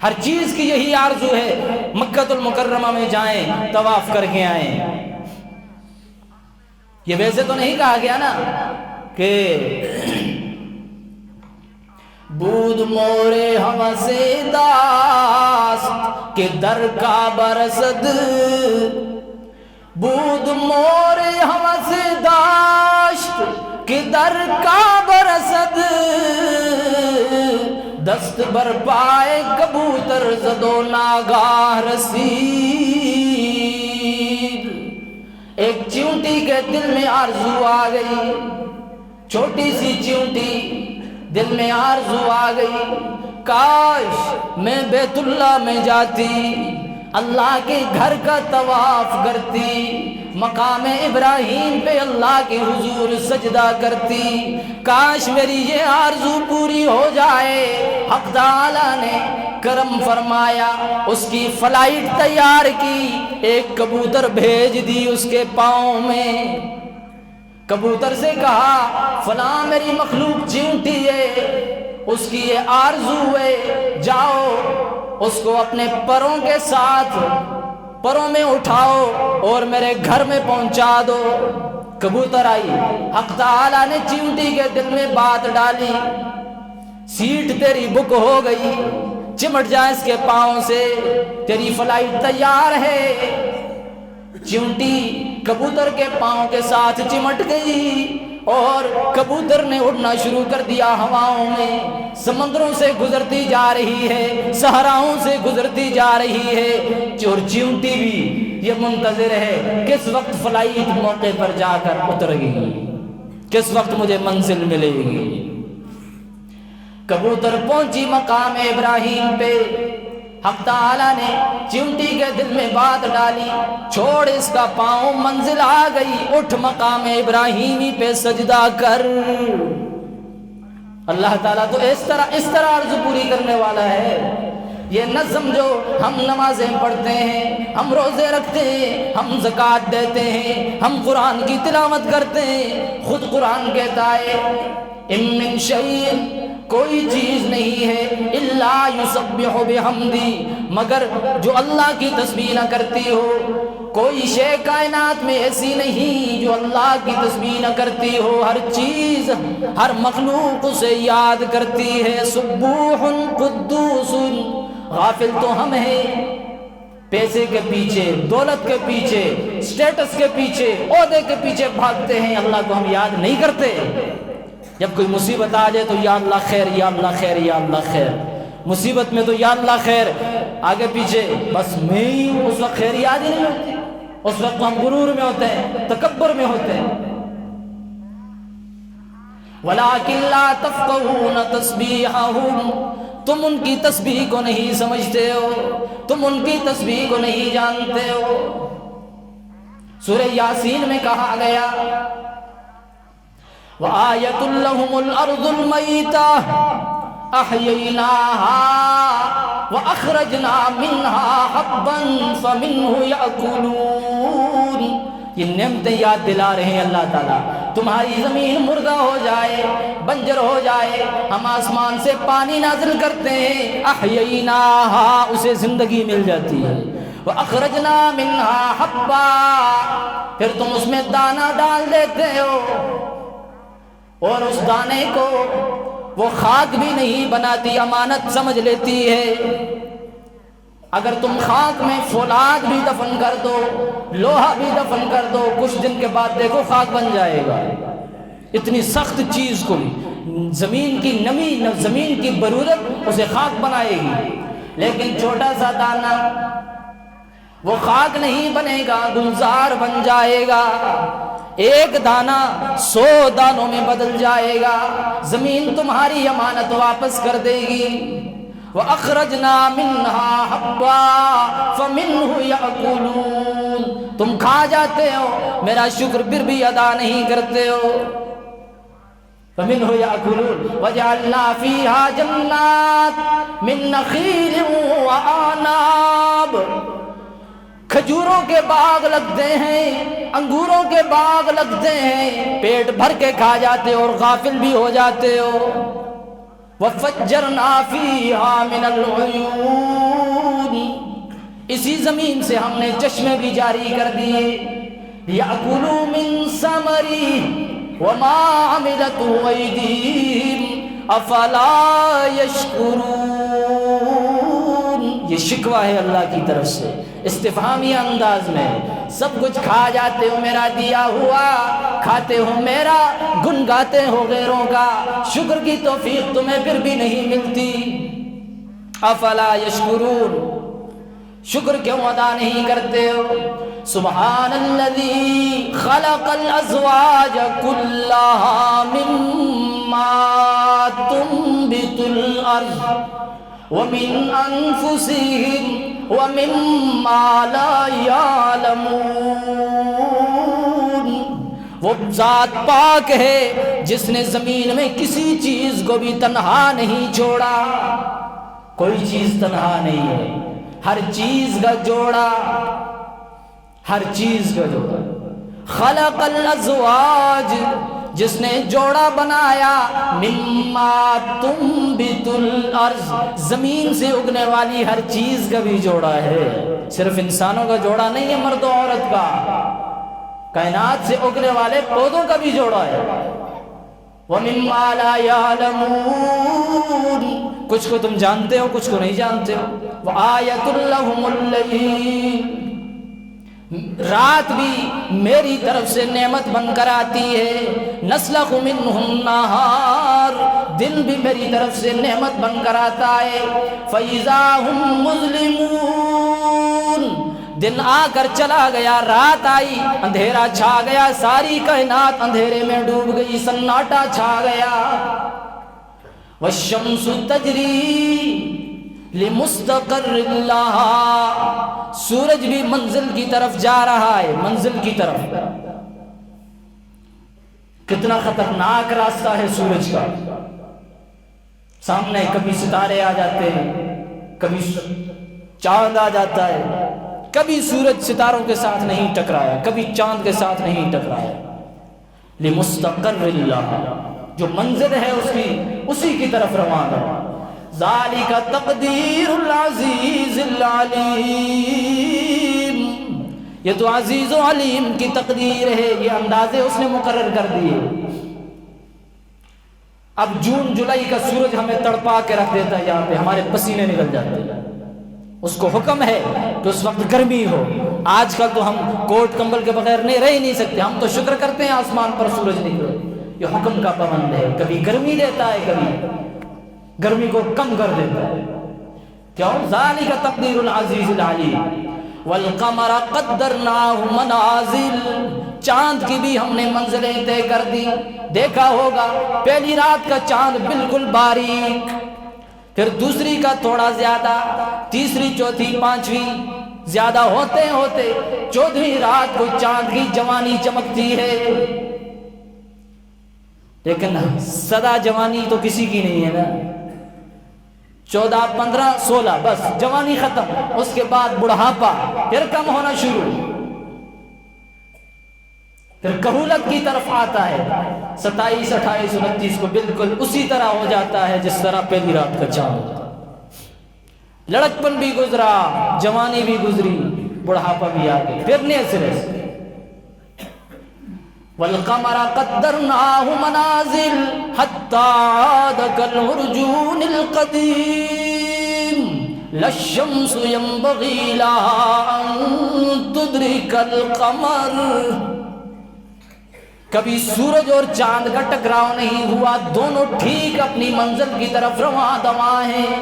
ہر چیز کی یہی آرزو ہے مکہ المکرمہ میں جائیں، طواف کر کے آئیں۔ یہ ویسے تو نہیں کہا گیا نا کہ بود مورے ہوس داست کہ در کا برسد، بود مورے ہوس داشت کہ در کا برسد، دست بر پائے کبوتر زد و ناگاہ رسید۔ ایک چیونٹی کے دل میں آرزو آ گئی، چھوٹی سی چیونٹی دل میں آرزو آ گئی، کاش میں بیت اللہ میں جاتی، اللہ کے گھر کا طواف کرتی، مقام ابراہیم پہ اللہ کے حضور سجدہ کرتی، کاش میری یہ آرزو پوری ہو جائے۔ حق تعالیٰ نے کرم فرمایا، اس کی فلائٹ تیار کی، ایک کبوتر بھیج دی اس کے پاؤں میں۔ کبوتر سے کہا فلاں میری مخلوق چیونٹی ہے، اس کی یہ آرزو ہے، جاؤ اس کو اپنے پروں کے ساتھ پروں میں اٹھاؤ اور میرے گھر میں پہنچا دو۔ کبوتر آئی، حق تعالیٰ نے چیونٹی کے دل میں بات ڈالی، سیٹ تیری بک ہو گئی، چمٹ جا اس کے پاؤں سے، تیری فلائٹ تیار ہے۔ چیونٹی کبوتر کے پاؤں کے ساتھ چمٹ گئی اور کبوتر نے اڑنا شروع کر دیا ہواؤں میں، سمندروں سے گزرتی جا رہی ہے، صحراؤں سے گزرتی جا رہی ہے، اور چیونٹی بھی یہ منتظر ہے کس وقت فلائٹ موقع پر جا کر اتر گئی، کس وقت مجھے منزل ملے گی۔ کبوتر پہنچی مقام ابراہیم پہ، حق تعالیٰ نے چیونٹی کے دل میں بات ڈالی، چھوڑ اس کا پاؤں، منزل آ گئی، اٹھ مقام ابراہیمی پہ سجدہ کر۔ اللہ تعالیٰ تو اس طرح عرض پوری کرنے والا ہے۔ یہ نہ سمجھو ہم نمازیں پڑھتے ہیں، ہم روزے رکھتے ہیں، ہم زکوٰۃ دیتے ہیں، ہم قرآن کی تلاوت کرتے ہیں، خود قرآن کہتا ہے اِن مِّن شَيْءٍ، کوئی چیز نہیں ہے الا یسبح بحمدی، مگر جو اللہ کی تسبیح نہ کرتی ہو۔ کوئی شے کائنات میں ایسی نہیں جو اللہ کی تسبیح نہ کرتی ہو، ہر چیز ہر مخلوق اسے یاد کرتی ہے۔ سبوح قدوس، غافل تو ہم ہیں، پیسے کے پیچھے، دولت کے پیچھے، سٹیٹس کے پیچھے، عہدے کے پیچھے بھاگتے ہیں، اللہ کو ہم یاد نہیں کرتے۔ جب کوئی مصیبت آ جائے تو یا اللہ خیر، یا اللہ خیر، یا اللہ خیر، مصیبت میں تو یا اللہ خیر، آگے پیچھے بس میں ہی ہوں، اس وقت خیر یاد ہی نہیں ہوتی، اس وقت تو ہم غرور میں ہوتے ہیں، تکبر میں ہوتے ہیں۔ وَلَٰكِن لَّا تَفْقَهُونَ تَسْبِيحَهُمْ، تم ان کی تسبیح کو نہیں سمجھتے ہو، تم ان کی تسبیح کو نہیں جانتے ہو۔ سورہ یاسین میں کہا گیا وَآیَةٌ لَّهُمُ الْأَرْضُ الْمَيْتَةُ أَحْيَيْنَاهَا وَأَخْرَجْنَا مِنْهَا حَبًّا فَمِنْهُ يَأْكُلُونَ۔ یہ نعمتیں یاد دلا رہے ہیں اللہ تعالیٰ، تمہاری زمین مردہ ہو جائے، بنجر ہو جائے، ہم آسمان سے پانی نازل کرتے ہیں، أَحْيَيْنَاهَا، اسے زندگی مل جاتی ہے، وَأَخْرَجْنَا مِنْهَا حَبًّا، پھر تم اس میں دانہ ڈال دیتے ہو، اور اس دانے کو وہ خاک بھی نہیں بناتی، امانت سمجھ لیتی ہے۔ اگر تم خاک میں فولاد بھی دفن کر دو، لوہا بھی دفن کر دو، کچھ دن کے بعد دیکھو خاک بن جائے گا۔ اتنی سخت چیز کو زمین کی نمی، زمین کی برودت اسے خاک بنائے گی، لیکن چھوٹا سا دانہ وہ خاک نہیں بنے گا، گلزار بن جائے گا۔ ایک دانہ 100 دانوں میں بدل جائے گا۔ زمین تمہاری امانت واپس کر دے گی۔ وَأَخْرَجْنَا مِنْهَا حَبًّا فَمِنْهُ يَأْكُلُونَ، تم کھا جاتے ہو، میرا شکر پھر بھی ادا نہیں کرتے ہو۔ فَمِنْهُ يَأْكُلُونَ وَجَعَلْنَا فِيهَا جَنَّاتٍ مِّن نَخِيلٍ وَأَعْنَابٍ، کھجوروں کے باغ لگتے ہیں، انگوروں کے باغ لگتے ہیں، پیٹ بھر کے کھا جاتے ہو اور غافل بھی ہو جاتے ہو۔ وَفَجَّرْنَا فِيهَا مِنَ الْعُيُونِ، اسی زمین سے ہم نے چشمے بھی جاری کر دیے۔ لِيَأْكُلُوا مِن ثَمَرِهِ وَمَا عَمِلَتْهُ أَيْدِيهِمْ أَفَلَا يَشْكُرُونَ، یہ شکوہ ہے اللہ کی طرف سے استفہامی انداز میں۔ سب کچھ کھا جاتے ہو میرا دیا ہوا، کھاتے ہو میرا، گن گاتے ہو غیروں کا، شکر کی توفیق تمہیں پھر بھی نہیں ملتی۔ افلا یشکرون، شکر کیوں ادا نہیں کرتے ہو؟ سبحان الذی خلق الازواج کلها مما تنبت الارض ومن انفسهم وَمِمَّا لَا يَعْلَمُونَ، وہ ذات پاک ہے جس نے زمین میں کسی چیز کو بھی تنہا نہیں چھوڑا، کوئی چیز تنہا نہیں ہے، ہر چیز کا جوڑا، ہر چیز کا جوڑا۔ خلق الازواج، جس نے جوڑا بنایا، مما تنبت الارض، زمین سے اگنے والی ہر چیز کا بھی جوڑا ہے، صرف انسانوں کا جوڑا نہیں ہے، مرد و عورت کا، کائنات سے اگنے والے پودوں کا بھی جوڑا ہے۔ وَمِمَّا لَا يَعْلَمُونَ، کچھ کو تم جانتے ہو، کچھ کو نہیں جانتے ہو۔ وَآيَةٌ لَهُمُ اللَّيْلُ، رات بھی میری طرف سے نعمت بن کر آتی ہے۔ نسلخ منہ النہار، دن بھی میری طرف سے نعمت بن کر آتا ہے۔ فَإِذَا هُمْ مُظْلِمُونَ، دن آ کر چلا گیا، رات آئی، اندھیرا چھا گیا، ساری کائنات اندھیرے میں ڈوب گئی، سناٹا چھا گیا۔ وَالشَّمْسُ تَجْرِي لِمُسْتَقَرٍّ لَهَا، سورج بھی منزل کی طرف جا رہا ہے، منزل کی طرف۔ کتنا خطرناک راستہ ہے سورج کا، سامنے کبھی ستارے آ جاتے ہیں، کبھی چاند آ جاتا ہے، کبھی سورج ستاروں کے ساتھ نہیں ٹکرایا، کبھی چاند کے ساتھ نہیں ٹکرایا۔ لِمُسْتَقَرٍّ لَهَا، جو منزل ہے اس کی، اسی کی طرف روانہ ہے۔ ذَلِكَ تَقْدِيرُ الْعَزِيزِ الْعَلِيمِ، یہ تو عزیز و علیم کی تقدیر ہے، یہ اندازے اس نے مقرر کر دیے۔ اب جون جولائی کا سورج ہمیں تڑپا کے رکھ دیتا ہے، یہاں پہ ہمارے پسینے نکل جاتے ہیں، اس کو حکم ہے کہ اس وقت گرمی ہو۔ آج کل تو ہم کوٹ کمبل کے بغیر نہیں رہ ہی نہیں سکتے، ہم تو شکر کرتے ہیں آسمان پر سورج نکلے، یہ حکم کا پابند ہے، کبھی گرمی دیتا ہے، کبھی گرمی کو کم کر دیتا ہے۔ کیوں؟ ذالک تقدیر العزیز العلیم۔ والقمر قدرناہ منازل، چاند کی بھی ہم نے منزلیں طے کر دی۔ دیکھا ہوگا پہلی رات کا چاند بالکل باریک، پھر دوسری کا تھوڑا زیادہ، تیسری، چوتھی، پانچویں، زیادہ ہوتے ہوتے 14ویں رات کو چاند کی جوانی چمکتی ہے۔ لیکن سدا جوانی تو کسی کی نہیں ہے نا، 14، 15، 16 بس جوانی ختم، اس کے بعد بڑھاپا، پھر کم ہونا شروع، پھر کہولت کی طرف آتا ہے۔ 27، 28، 29 کو بالکل اسی طرح ہو جاتا ہے جس طرح پہلی رات کا چاند ہوتا۔ لڑکپن بھی گزرا، جوانی بھی گزری، بڑھاپا بھی آ گئی، پھر نئے سرے سے۔ والقمر قدرناہ منازل حتی عاد کالعرجون القدیم، للشمس ينبغي لها ان تدرك القمر، کبھی سورج اور چاند کا ٹکراؤ نہیں ہوا، دونوں ٹھیک اپنی منزل کی طرف رواں دواں ہیں۔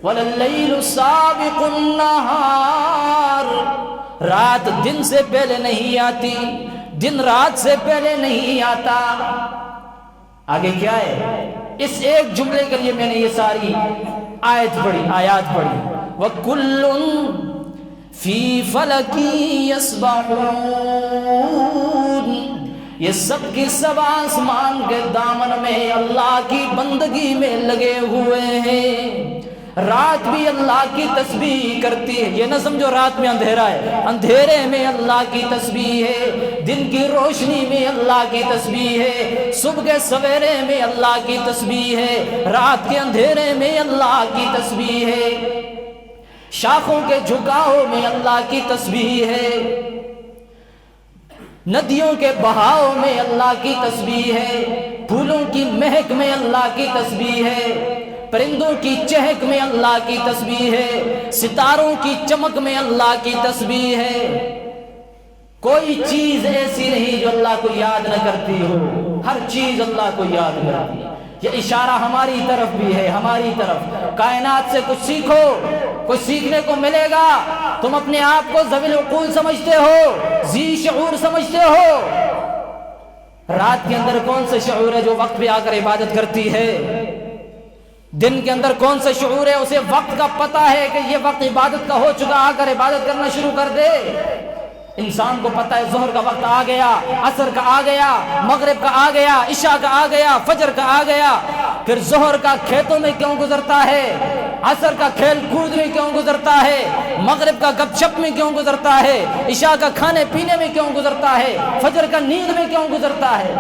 وَلَلَّيْلُ سَابِقُ النَّهَارِ، رات دن سے پہلے نہیں آتی، دن رات سے پہلے نہیں آتا۔ آگے کیا ہے؟ اس ایک جملے کے لیے میں نے یہ ساری آیات پڑھی۔ وَكُلٌّ فِي فَلَكٍ يَسْبَحُونَ، یہ سب کی سب آسمان کے دامن میں اللہ کی بندگی میں لگے ہوئے ہیں۔ رات بھی اللہ کی تسبیح کرتی ہے، یہ نہ سمجھو رات میں اندھیرا ہے، اندھیرے میں اللہ کی تسبیح ہے، دن کی روشنی میں اللہ کی تسبیح ہے، صبح کے سویرے میں اللہ کی تسبیح ہے، رات کے اندھیرے میں اللہ کی تسبیح ہے، شاخوں کے جھکاؤ میں اللہ کی تسبیح ہے، ندیوں کے بہاؤ میں اللہ کی تسبیح ہے، پھولوں کی مہک میں اللہ کی تسبیح ہے، پرندوں کی چہک میں اللہ کی تسبیح ہے، ستاروں کی چمک میں اللہ کی تسبیح ہے۔ کوئی چیز ایسی نہیں جو اللہ کو یاد نہ کرتی ہو، ہر چیز اللہ کو یاد کرتی ہے۔ یہ اشارہ ہماری طرف بھی ہے، ہماری طرف۔ کائنات سے کچھ سیکھو، کچھ سیکھنے کو ملے گا۔ تم اپنے آپ کو ذوی العقول سمجھتے ہو، ذی شعور سمجھتے ہو۔ رات کے اندر کون سا شعور ہے جو وقت پہ آ کر عبادت کرتی ہے؟ دن کے اندر کون سا شعور ہے اسے وقت کا پتہ ہے کہ یہ وقت عبادت کا ہو چکا، آ کر عبادت کرنا شروع کر دے۔ انسان کو پتہ ہے ظہر کا وقت آ گیا، عصر کا آ گیا، مغرب کا آ گیا، عشاء کا آ گیا، فجر کا آ گیا۔ پھر ظہر کا کھیتوں میں کیوں گزرتا ہے، عصر کا کھیل کود میں کیوں گزرتا ہے، مغرب کا گپ شپ میں کیوں گزرتا ہے، عشاء کا کھانے پینے میں کیوں گزرتا ہے، فجر کا نیند میں کیوں گزرتا ہے؟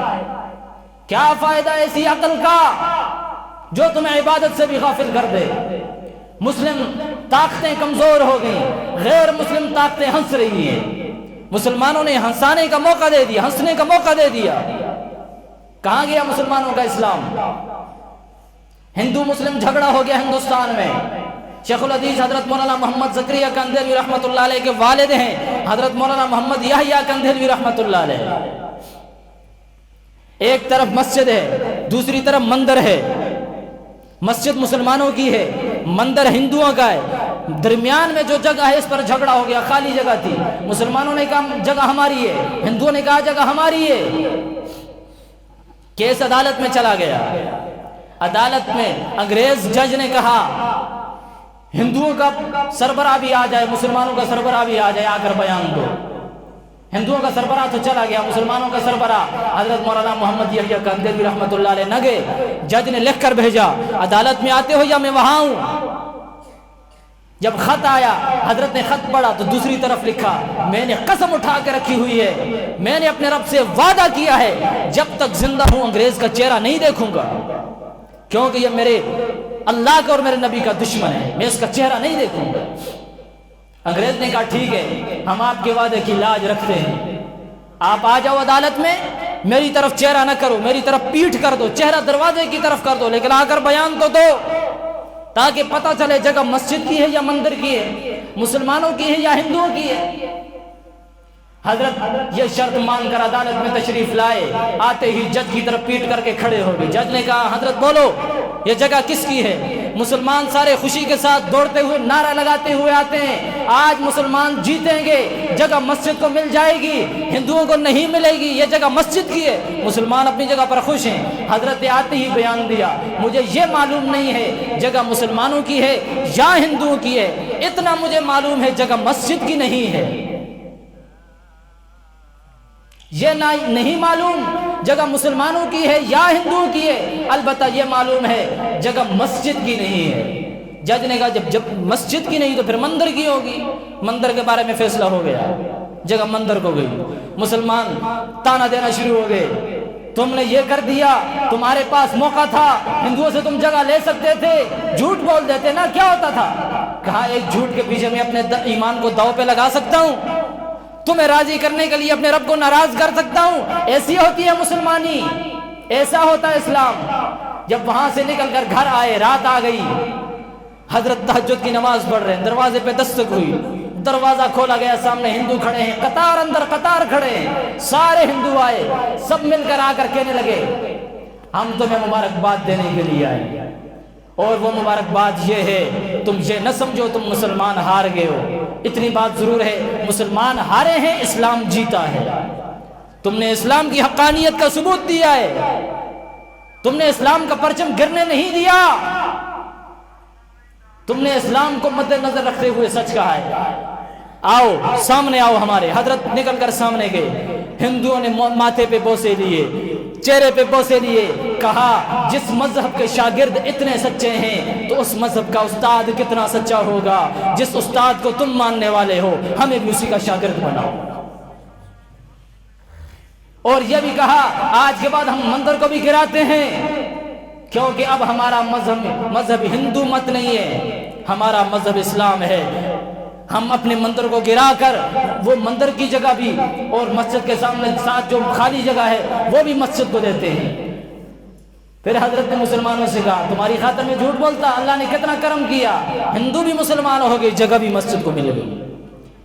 کیا فائدہ ایسی عقل کا جو تمہیں عبادت سے بھی غافل کر دے؟ مسلم طاقتیں کمزور ہو گئیں، غیر مسلم طاقتیں ہنس رہی ہیں۔ مسلمانوں نے ہنسانے کا موقع دے دیا، ہنسنے کا موقع دے دیا۔ کہاں گیا مسلمانوں کا اسلام؟ ہندو مسلم جھگڑا ہو گیا ہندوستان میں۔ شیخ الحدیث حضرت مولانا محمد زکریا کندھلوی رحمۃ اللہ علیہ کے والد ہیں حضرت مولانا محمد یحییٰ کندھلوی رحمۃ اللہ علیہ۔ ایک طرف مسجد ہے، دوسری طرف مندر ہے۔ مسجد مسلمانوں کی ہے، مندر ہندوؤں کا ہے۔ درمیان میں جو جگہ ہے اس پر جھگڑا ہو گیا، خالی جگہ تھی۔ مسلمانوں نے کہا جگہ ہماری ہے، ہندوؤں نے کہا جگہ ہماری ہے۔ کیس عدالت میں چلا گیا۔ عدالت میں انگریز جج نے کہا ہندوؤں کا سربراہ بھی آ جائے، مسلمانوں کا سربراہ بھی آ جائے، آ کر بیان دو۔ ہندوؤں کا سربراہ تو چلا گیا، مسلمانوں کا سربراہ حضرت مولانا محمد یحییٰ کندھلوی رحمۃ اللہ علیہ نہ گئے۔ جج نے لکھ کر بھیجا عدالت میں آتے ہو یا میں وہاں ہوں؟ جب خط آیا حضرت نے خط پڑھا تو دوسری طرف لکھا میں نے قسم اٹھا کے رکھی ہوئی ہے، میں نے اپنے رب سے وعدہ کیا ہے جب تک زندہ ہوں انگریز کا چہرہ نہیں دیکھوں گا، کیونکہ یہ میرے اللہ کا اور میرے نبی کا دشمن ہے، میں اس کا چہرہ نہیں دیکھوں گا۔ انگریز نے کہا ٹھیک ہے، ہم آپ کے وعدے کی لاج رکھتے ہیں، آپ آ جاؤ عدالت میں، میری طرف چہرہ نہ کرو، میری طرف پیٹھ کر دو، چہرہ دروازے کی طرف کر دو، لیکن آ کر بیان تو دو تاکہ پتہ چلے جگہ مسجد کی ہے یا مندر کی ہے، مسلمانوں کی ہے یا ہندوؤں کی ہے۔ حضرت یہ شرط مان کر عدالت میں تشریف لائے، آتے ہی جج کی طرف پیٹ کر کے کھڑے ہو گئے۔ جج نے کہا حضرت بولو یہ جگہ کس کی ہے؟ مسلمان سارے خوشی کے ساتھ دوڑتے ہوئے نعرہ لگاتے ہوئے آتے ہیں آج مسلمان جیتیں گے، جگہ مسجد کو مل جائے گی، ہندوؤں کو نہیں ملے گی، یہ جگہ مسجد کی ہے۔ مسلمان اپنی جگہ پر خوش ہیں۔ حضرت آتے ہی بیان دیا مجھے یہ معلوم نہیں ہے جگہ مسلمانوں کی ہے یا ہندوؤں کی ہے، اتنا مجھے معلوم ہے جگہ مسجد کی نہیں ہے۔ یہ نہیں معلوم جگہ مسلمانوں کی ہے یا ہندوؤں کی ہے، البتہ یہ معلوم ہے جگہ مسجد کی نہیں ہے۔ جج نے کہا جب مسجد کی نہیں تو پھر مندر کی ہوگی۔ مندر کے بارے میں فیصلہ ہو گیا، جگہ مندر کو گئی۔ مسلمان تانا دینا شروع ہو گئے، تم نے یہ کر دیا، تمہارے پاس موقع تھا، ہندوؤں سے تم جگہ لے سکتے تھے، جھوٹ بول دیتے نا، کیا ہوتا تھا؟ کہا ایک جھوٹ کے پیچھے میں اپنے ایمان کو داؤ پہ لگا سکتا ہوں، تمہیں راضی کرنے کے لیے اپنے رب کو ناراض کر سکتا ہوں۔ ایسی ہوتی ہے مسلمانی، ایسا ہوتا ہے اسلام۔ جب وہاں سے نکل کر گھر آئے، رات آ گئی، حضرت تہجد کی نماز پڑھ رہے ہیں، دروازے پہ دستک ہوئی، دروازہ کھولا گیا، سامنے ہندو کھڑے ہیں، قطار اندر قطار کھڑے ہیں، سارے ہندو آئے، سب مل کر آ کر کہنے لگے ہم تمہیں مبارکباد دینے کے لیے آئے، اور وہ مبارکباد یہ ہے تم یہ نہ سمجھو تم مسلمان ہار گئے ہو، اتنی بات ضرور ہے مسلمان ہارے ہیں، اسلام جیتا ہے، تم نے اسلام کی حقانیت کا ثبوت دیا ہے، تم نے اسلام کا پرچم گرنے نہیں دیا، تم نے اسلام کو مد نظر رکھتے ہوئے سچ کہا ہے، آؤ سامنے آؤ ہمارے۔ حضرت نکل کر سامنے گئے، ہندوؤں نے ماتھے پہ بوسے لیے، چہرے پہ بوسے لیے، کہا جس مذہب کے شاگرد اتنے سچے ہیں تو اس مذہب کا استاد کتنا سچا ہوگا، جس استاد کو تم ماننے والے ہو ہمیں بھی اسی کا شاگرد بناؤ۔ اور یہ بھی کہا آج کے بعد ہم مندر کو بھی گراتے ہیں، کیونکہ اب ہمارا مذہب ہندو مت نہیں ہے، ہمارا مذہب اسلام ہے، ہم اپنے مندر کو گرا کر وہ مندر کی جگہ بھی اور مسجد کے سامنے ساتھ جو خالی جگہ ہے وہ بھی مسجد کو دیتے ہیں۔ پھر حضرت نے مسلمانوں سے کہا تمہاری خاطر میں جھوٹ بولتا، اللہ نے کتنا کرم کیا، ہندو بھی مسلمان ہو گئے، جگہ بھی مسجد کو مل گئی۔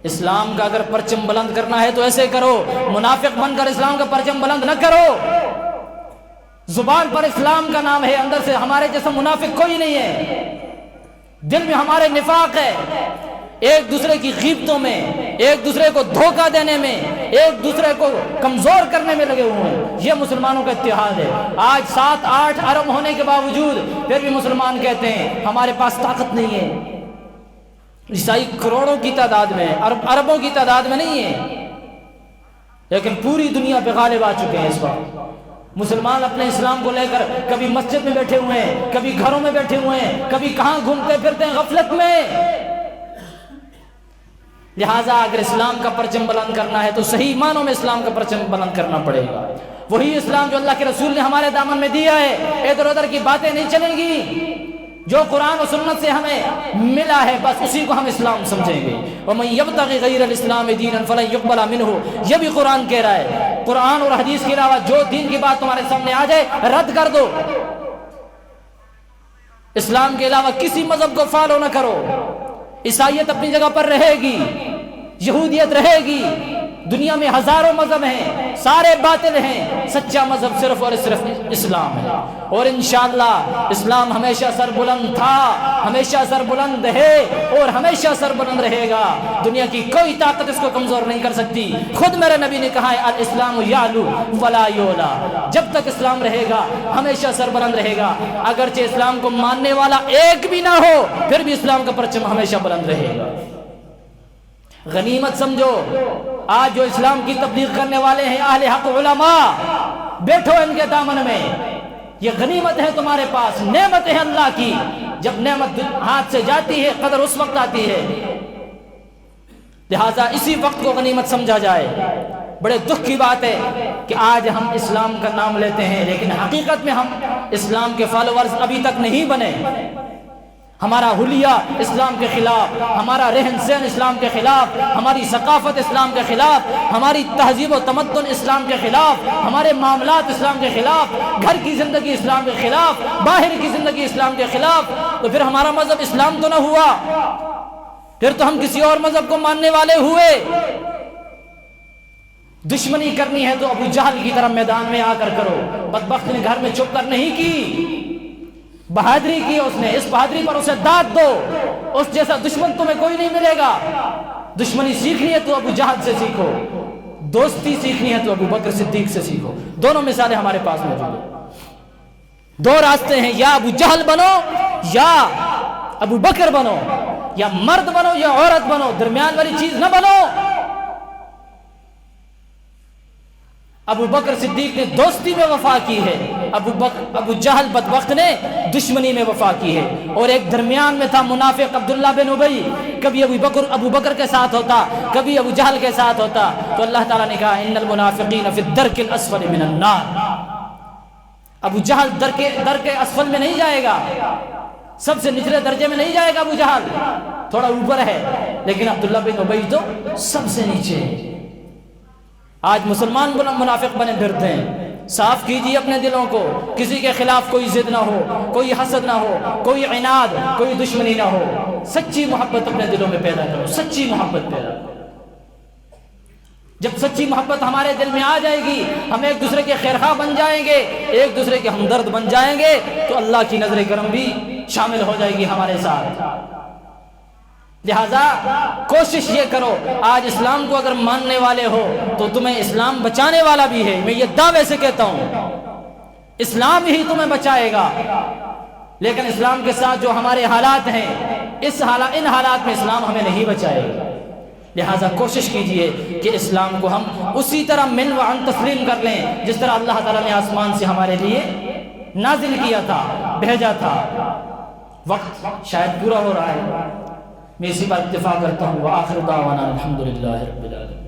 اسلام کا اگر پرچم بلند کرنا ہے تو ایسے کرو، منافق بن کر اسلام کا پرچم بلند نہ کرو۔ زبان پر اسلام کا نام ہے، اندر سے ہمارے جیسا منافق کوئی نہیں ہے، دل میں ہمارے نفاق ہے، ایک دوسرے کی غیبتوں میں، ایک دوسرے کو دھوکہ دینے میں، ایک دوسرے کو کمزور کرنے میں لگے ہوئے ہیں۔ یہ مسلمانوں کا اتحاد ہے۔ آج 7-8 ارب ہونے کے باوجود پھر بھی مسلمان کہتے ہیں ہمارے پاس طاقت نہیں ہے۔ عیسائی کروڑوں کی تعداد میں، اربوں کی تعداد میں نہیں ہے، لیکن پوری دنیا پہ غالب آ چکے ہیں اس وقت۔ مسلمان اپنے اسلام کو لے کر کبھی مسجد میں بیٹھے ہوئے ہیں، کبھی گھروں میں بیٹھے ہوئے ہیں، کبھی کہاں گھومتے پھرتے ہیں غفلت میں۔ لہٰذا اگر اسلام کا پرچم بلند کرنا ہے تو صحیح معنوں میں اسلام کا پرچم بلند کرنا پڑے گا، وہی اسلام جو اللہ کے رسول نے ہمارے دامن میں دیا ہے۔ ادھر ادھر کی باتیں نہیں چلیں گی، جو قرآن و سنت سے ہمیں ملا ہے بس اسی کو ہم اسلام سمجھیں گے۔ وَمَن يَبْتَغِ غَيْرَ الْإِسْلَامِ دِينًا فَلَن يُقْبَلَ مِنْهُ، یہ بھی قرآن کہہ رہا ہے۔ قرآن اور حدیث کے علاوہ جو دین کی بات تمہارے سامنے آ جائے رد کر دو، اسلام کے علاوہ کسی مذہب کو فالو نہ کرو۔ عیسائیت اپنی جگہ پر رہے گی، یہودیت رہے گی، دنیا میں ہزاروں مذہب ہیں، سارے باطل ہیں، سچا مذہب صرف اور صرف اسلام ہے۔ اور انشاءاللہ اسلام ہمیشہ سر بلند تھا، ہمیشہ سر بلند ہے اور ہمیشہ سر بلند رہے گا۔ دنیا کی کوئی طاقت اس کو کمزور نہیں کر سکتی۔ خود میرے نبی نے کہا ہے الاسلام یعلو ولا یعلا، جب تک اسلام رہے گا ہمیشہ سر بلند رہے گا۔ اگرچہ اسلام کو ماننے والا ایک بھی نہ ہو پھر بھی اسلام کا پرچم ہمیشہ بلند رہے گا۔ غنیمت سمجھو، آج جو اسلام کی تبلیغ کرنے والے ہیں اہل حق علماء، بیٹھو ان کے دامن میں، یہ غنیمت ہے تمہارے پاس، نعمت ہے اللہ کی۔ جب نعمت ہاتھ سے جاتی ہے قدر اس وقت آتی ہے، لہٰذا اسی وقت کو غنیمت سمجھا جائے۔ بڑے دکھ کی بات ہے کہ آج ہم اسلام کا نام لیتے ہیں لیکن حقیقت میں ہم اسلام کے فالوورز ابھی تک نہیں بنے۔ ہمارا حلیہ اسلام کے خلاف، ہمارا رہن سہن اسلام کے خلاف، ہماری ثقافت اسلام کے خلاف، ہماری تہذیب و تمدن اسلام کے خلاف، ہمارے معاملات اسلام کے خلاف، گھر کی زندگی اسلام کے خلاف، باہر کی زندگی اسلام کے خلاف، تو پھر ہمارا مذہب اسلام تو نہ ہوا، پھر تو ہم کسی اور مذہب کو ماننے والے ہوئے۔ دشمنی کرنی ہے تو ابو جہل کی طرح میدان میں آ کر کرو، بدبخت نے گھر میں چھپ کر نہیں کی، بہادری کی اس نے، اس بہادری پر اسے داد دو، اس جیسا دشمن تمہیں کوئی نہیں ملے گا۔ دشمنی سیکھنی ہے تو ابو جہل سے سیکھو، دوستی سیکھنی ہے تو ابو بکر صدیق سے سیکھو۔ دونوں مثالیں ہمارے پاس موجود ہیں، دو راستے ہیں، یا ابو جہل بنو یا ابو بکر بنو، یا مرد بنو یا عورت بنو، درمیان والی چیز نہ بنو۔ ابو بکر صدیق نے دوستی میں وفا کی ہے، ابو جہل بدبخت نے دشمنی میں وفا کی ہے۔ اور ایک درمیان میں تھا منافق عبداللہ بن ابی، کبھی ابو بکر کے ساتھ ہوتا، کبھی ابو جہل کے ساتھ ہوتا، تو اللہ تعالیٰ نے کہا ان المنافقین فی الدرک الاسفل من النار۔ ابو جہل در کے اسفل میں نہیں جائے گا، سب سے نچلے درجے میں نہیں جائے گا، ابو جہل تھوڑا اوپر ہے، لیکن عبداللہ بن ابی تو سب سے نیچے ہے۔ آج مسلمان منافق بنے پھرتے ہیں، صاف کیجیے اپنے دلوں کو، کسی کے خلاف کوئی ضد نہ ہو، کوئی حسد نہ ہو، کوئی عناد، کوئی دشمنی نہ ہو، سچی محبت اپنے دلوں میں پیدا کرو، سچی محبت پیدا کرو۔ جب سچی محبت ہمارے دل میں آ جائے گی، ہم ایک دوسرے کے خیرخواہ بن جائیں گے، ایک دوسرے کے ہمدرد بن جائیں گے، تو اللہ کی نظر کرم بھی شامل ہو جائے گی ہمارے ساتھ۔ لہٰذا کوشش یہ کرو، آج اسلام کو اگر ماننے والے ہو تو تمہیں اسلام بچانے والا بھی ہے، میں یہ دعوے سے کہتا ہوں، اسلام ہی تمہیں بچائے گا۔ لیکن اسلام کے ساتھ جو ہمارے حالات ہیں، ان حالات میں اسلام ہمیں نہیں بچائے گا۔ لہٰذا کوشش کیجئے کہ اسلام کو ہم اسی طرح من و عن تسلیم کر لیں جس طرح اللہ تعالیٰ نے آسمان سے ہمارے لیے نازل کیا تھا، بھیجا تھا۔ وقت شاید پورا ہو رہا ہے، میں اسی پر اکتفا کرتا ہوں۔ وآخر دعوانا الحمدللہ رب العالمین۔